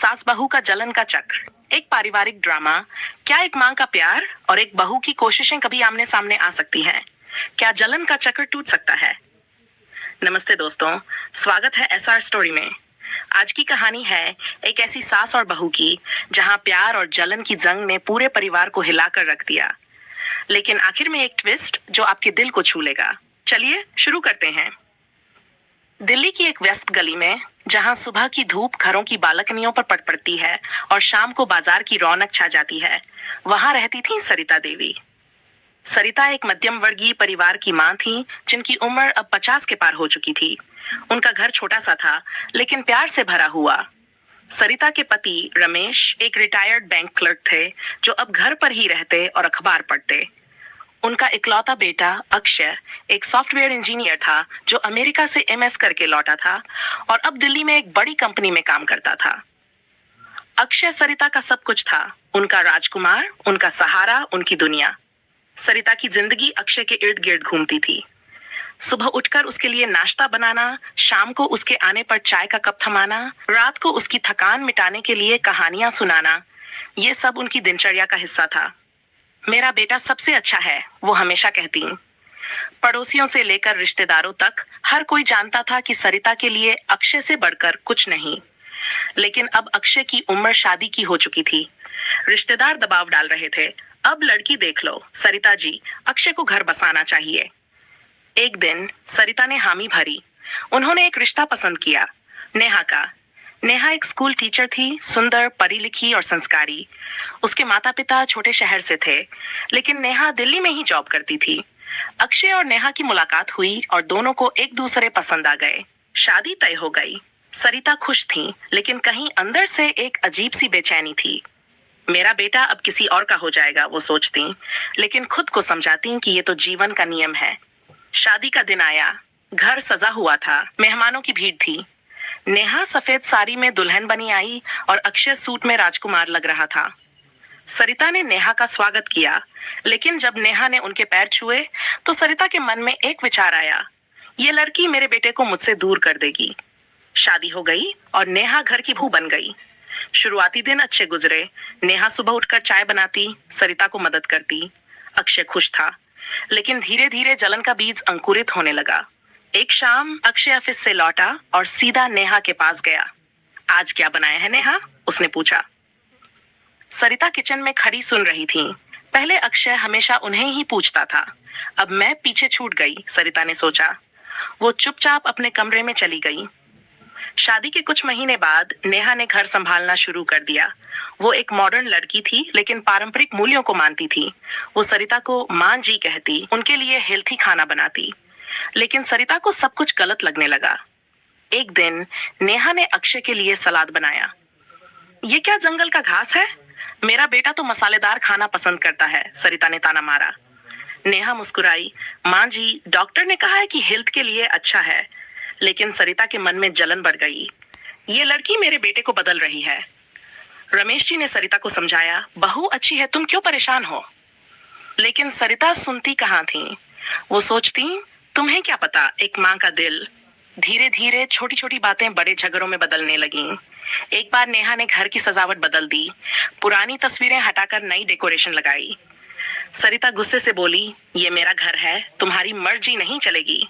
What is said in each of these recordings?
सास बहू का जलन का चक्र, एक पारिवारिक ड्रामा। क्या एक माँ का प्यार और एक बहू की कोशिशें कभी आमने सामने आ सकती हैं? क्या जलन का चक्र टूट सकता है? नमस्ते दोस्तों, स्वागत है एसआर स्टोरी में। आज की कहानी है एक ऐसी सास और बहू की जहां प्यार और जलन की जंग ने पूरे परिवार को हिलाकर रख दिया। लेकिन आखिर में एक ट्विस्ट जो आपके दिल को छू लेगा। चलिए शुरू करते हैं। दिल्ली की एक व्यस्त गली में, जहां सुबह की धूप घरों की बालकनियों पर पड़ पड़ती है और शाम को बाजार की रौनक छा जाती है, वहां रहती थी सरिता देवी। सरिता एक मध्यम वर्गीय परिवार की मां थी, जिनकी उम्र अब 50 के पार हो चुकी थी। उनका घर छोटा सा था, लेकिन प्यार से भरा हुआ। सरिता के पति रमेश एक रिटायर्ड बैंक क्लर्क थे, जो अब घर पर ही रहते और अखबार पढ़ते। उनका इकलौता बेटा अक्षय एक सॉफ्टवेयर इंजीनियर था, जो अमेरिका से एमएस करके लौटा था और अब दिल्ली में एक बड़ी कंपनी में काम करता था। अक्षय सरिता का सब कुछ था, उनका राजकुमार, उनका सहारा, उनकी दुनिया। सरिता की जिंदगी अक्षय के इर्द गिर्द घूमती थी। सुबह उठकर उसके लिए नाश्ता बनाना, शाम को उसके आने पर चाय का कप थमाना, रात को उसकी थकान मिटाने के लिए कहानियां सुनाना, ये सब उनकी दिनचर्या का हिस्सा था। मेरा बेटा सबसे अच्छा है, वो हमेशा कहती। पड़ोसियों से लेकर रिश्तेदारों तक हर कोई जानता था कि सरिता के लिए अक्षय से बढ़कर कुछ नहीं। लेकिन अब अक्षय की उम्र शादी की हो चुकी थी। रिश्तेदार दबाव डाल रहे थे, अब लड़की देख लो सरिता जी, अक्षय को घर बसाना चाहिए। एक दिन सरिता ने हामी भरी। उन्होंने एक रिश्ता पसंद किया, नेहा का। नेहा एक स्कूल टीचर थी, सुंदर, पढ़ी लिखी और संस्कारी। उसके माता पिता छोटे शहर से थे, लेकिन नेहा दिल्ली में ही जॉब करती थी। अक्षय और नेहा की मुलाकात हुई और दोनों को एक दूसरे पसंद आ गए। शादी तय हो गई। सरिता खुश थी, लेकिन कहीं अंदर से एक अजीब सी बेचैनी थी। मेरा बेटा अब किसी और का हो जाएगा, वो सोचती, लेकिन खुद को समझाती कि ये तो जीवन का नियम है। शादी का दिन आया। घर सजा हुआ था, मेहमानों की भीड़ थी। नेहा सफेद साड़ी में दुल्हन बनी आई और अक्षय सूट में राजकुमार लग रहा था। सरिता ने नेहा का स्वागत किया, लेकिन जब नेहा ने उनके पैर छुए तो सरिता के मन में एक विचार आया, ये लड़की मेरे बेटे को मुझसे दूर कर देगी। शादी हो गई और नेहा घर की बहू बन गई। शुरुआती दिन अच्छे गुजरे। नेहा सुबह उठकर चाय बनाती, सरिता को मदद करती। अक्षय खुश था, लेकिन धीरे धीरे जलन का बीज अंकुरित होने लगा। एक शाम अक्षय ऑफिस से लौटा और सीधा नेहा के पास गया। आज क्या बनाया है नेहा, उसने पूछा। सरिता किचन में खड़ी सुन रही थी। पहले अक्षय हमेशा उन्हें ही पूछता था, अब मैं पीछे छूट गई, सरिता ने सोचा। वो चुपचाप अपने कमरे में चली गई। शादी के कुछ महीने बाद नेहा ने घर संभालना शुरू कर दिया। वो एक मॉडर्न लड़की थी, लेकिन पारंपरिक मूल्यों को मानती थी। वो सरिता को माँ जी कहती, उनके लिए हेल्थी खाना बनाती। लेकिन सरिता को सब कुछ गलत लगने लगा। एक दिन नेहा ने अक्षय के लिए सलाद बनाया। ये क्या जंगल का घास है, मेरा बेटा तो मसालेदार खाना पसंद करता है, सरिता ने ताना मारा। नेहा मुस्कुराई, माँ जी, डॉक्टर ने कहा है कि हेल्थ के लिए अच्छा है। लेकिन सरिता के मन में जलन बढ़ गई। ये लड़की मेरे बेटे को बदल रही है। रमेश जी ने सरिता को समझाया, बहू अच्छी है, तुम क्यों परेशान हो। लेकिन सरिता सुनती कहाँ थी। वो सोचती, तुम्हें क्या पता एक माँ का दिल। धीरे धीरे छोटी छोटी बातें बड़े झगड़ों में बदलने लगीं। एक बार नेहा ने घर की सजावट बदल दी, पुरानी तस्वीरें हटाकर नई डेकोरेशन लगाई। सरिता गुस्से से बोली, ये मेरा घर है, तुम्हारी मर्जी नहीं चलेगी।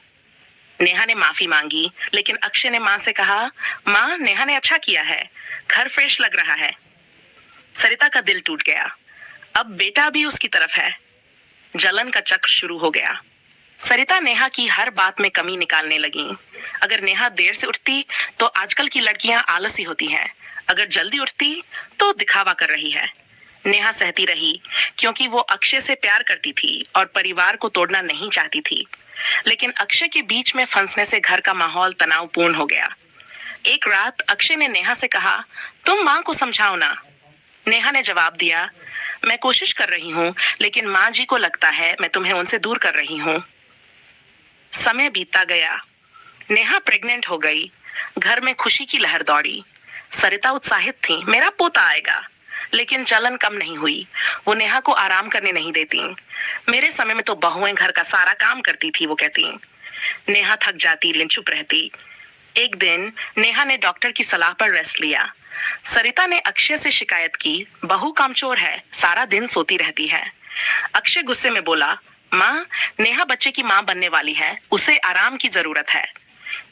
नेहा ने माफी मांगी, लेकिन अक्षय ने माँ से कहा, माँ, नेहा ने अच्छा किया है, घर फ्रेश लग रहा है। सरिता का दिल टूट गया। अब बेटा भी उसकी तरफ है। जलन का चक्र शुरू हो गया। सरिता नेहा की हर बात में कमी निकालने लगी। अगर नेहा देर से उठती तो आजकल की लड़कियां आलसी होती हैं, अगर जल्दी उठती तो दिखावा कर रही है। नेहा सहती रही, क्योंकि वो अक्षय से प्यार करती थी और परिवार को तोड़ना नहीं चाहती थी। लेकिन अक्षय के बीच में फंसने से घर का माहौल तनावपूर्ण हो गया। एक रात अक्षय ने नेहा से कहा, तुम माँ को समझाओ ना। नेहा ने जवाब दिया, मैं कोशिश कर रही हूँ, लेकिन माँ जी को लगता है मैं तुम्हें उनसे दूर कर रही हूँ। समय बीतता गया। नेहा प्रेग्नेंट हो गई। घर में खुशी की लहर दौड़ी। सरिता उत्साहित थी, मेरा पोता आएगा। लेकिन जलन कम नहीं हुई। वो नेहा को आराम करने नहीं देती। मेरे समय में तो बहुएं घर का सारा काम करती थी, वो कहती। नेहा थक जाती, लेकिन चुप रहती। एक दिन नेहा ने डॉक्टर की सलाह पर रेस्ट लिया। सरिता ने अक्षय से शिकायत की, बहू कामचोर है, सारा दिन सोती रहती है। अक्षय गुस्से में बोला, माँ, नेहा बच्चे की माँ बनने वाली है, उसे आराम की जरूरत है।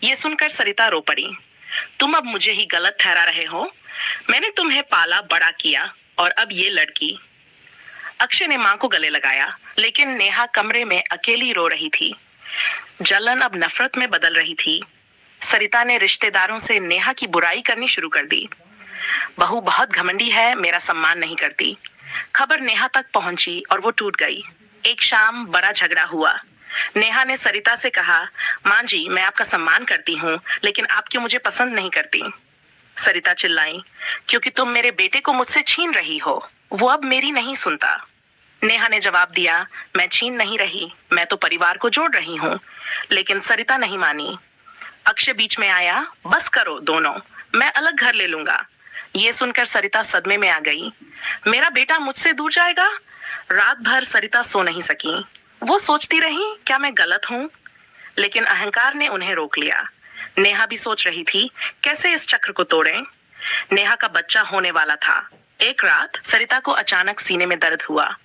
ये सुनकर सरिता रो पड़ी। तुम अब मुझे ही गलत ठहरा रहे हो। मैंने तुम्हें पाला बड़ा किया और अब ये लड़की। अक्षय ने माँ को गले लगाया, लेकिन नेहा कमरे में अकेली रो रही थी। जलन अब नफरत में बदल रही थी। सरिता ने रिश्तेदारों से नेहा की बुराई करनी शुरू कर दी। बहू बहुत घमंडी है, मेरा सम्मान नहीं करती। खबर नेहा तक पहुंची और वो टूट गई। एक शाम बड़ा झगड़ा हुआ। नेहा ने सरिता से कहा, माँ जी, मैं आपका सम्मान करती हूँ, लेकिन आप क्यों मुझे पसंद नहीं करती? सरिता चिल्लाई, क्योंकि तुम मेरे बेटे को मुझसे छीन रही हो, वो अब मेरी नहीं सुनता। नेहा ने जवाब दिया, मैं छीन नहीं रही, मैं तो परिवार को जोड़ रही हूँ। लेकिन सरिता नहीं मानी। अक्षय बीच में आया, बस करो दोनों, मैं अलग घर ले लूंगा। ये सुनकर सरिता सदमे में आ गई। मेरा बेटा मुझसे दूर जाएगा? रात भर सरिता सो नहीं सकी। वो सोचती रही, क्या मैं गलत हूँ? लेकिन अहंकार ने उन्हें रोक लिया। नेहा भी सोच रही थी, कैसे इस चक्र को तोड़ें। नेहा का बच्चा होने वाला था। एक रात सरिता को अचानक सीने में दर्द हुआ।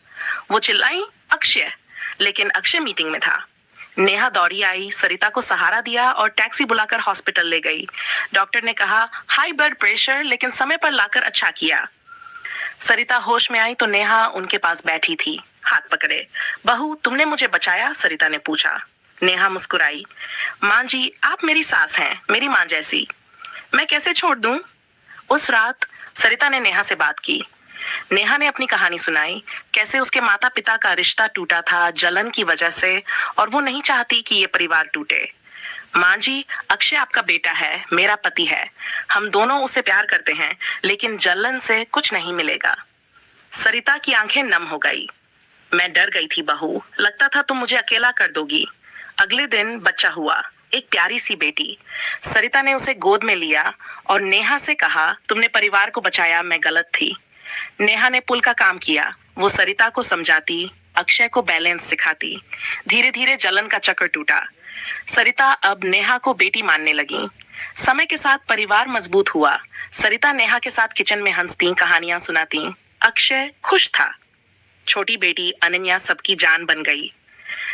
वो चिल्लाई, अक्षय, लेकिन अक्षय मीटिंग में था। नेहा दौड़ी आई, सरिता को सहारा दिया और टैक्सी बुलाकर हॉस्पिटल ले गई। डॉक्टर ने कहा, हाई ब्लड प्रेशर, लेकिन समय पर लाकर अच्छा किया। सरिता होश में आई तो नेहा उनके पास बैठी थी, हाथ पकड़े। बहू, तुमने मुझे बचाया? सरिता ने पूछा। नेहा मुस्कुराई, माँ जी, आप मेरी सास हैं, मेरी माँ जैसी। मैं कैसे छोड़ दूं? उस रात सरिता ने नेहा से बात की। नेहा ने अपनी कहानी सुनाई, कैसे उसके माता पिता का रिश्ता टूटा था जलन की वजह से, और वो नहीं चाहती कि ये परिवार टूटे। माँ जी, अक्षय आपका बेटा है, मेरा पति है, हम दोनों उसे प्यार करते हैं, लेकिन जलन से कुछ नहीं मिलेगा। सरिता की आंखें नम हो गई। मैं डर गई थी बहू, लगता था तुम मुझे अकेला कर दोगी। अगले दिन बच्चा हुआ, एक प्यारी सी बेटी। सरिता ने उसे गोद में लिया और नेहा से कहा, तुमने परिवार को बचाया, मैं गलत थी। नेहा ने पुल का काम किया। वो सरिता को समझाती, अक्षय को बैलेंस सिखाती। धीरे धीरे जलन का चक्र टूटा। सरिता अब नेहा को बेटी मानने लगी। समय के साथ परिवार मजबूत हुआ। सरिता नेहा के साथ किचन में हंसती, कहानियां सुनाती। अक्षय खुश था। छोटी बेटी अनन्या सबकी जान बन गई।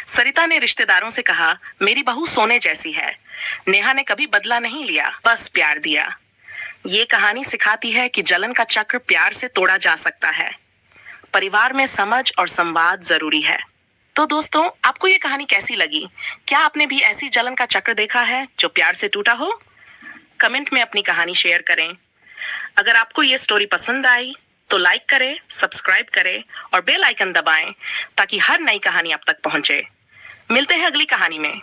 सरिता ने रिश्तेदारों से कहा, मेरी बहू सोने जैसी है। नेहा ने कभी बदला नहीं लिया, बस प्यार दिया। ये कहानी सिखाती है कि जलन का चक्र प्यार से तोड़ा जा सकता है। परिवार में समझ और संवाद जरूरी है। तो दोस्तों, आपको ये कहानी कैसी लगी? क्या आपने भी ऐसी जलन का चक्र देखा है जो प्यार से टूटा हो? कमेंट में अपनी कहानी शेयर करें। अगर आपको ये स्टोरी पसंद आई तो लाइक करें, सब्सक्राइब करें और बेल आइकन दबाएं ताकि हर नई कहानी आप तक पहुंचे। मिलते हैं अगली कहानी में।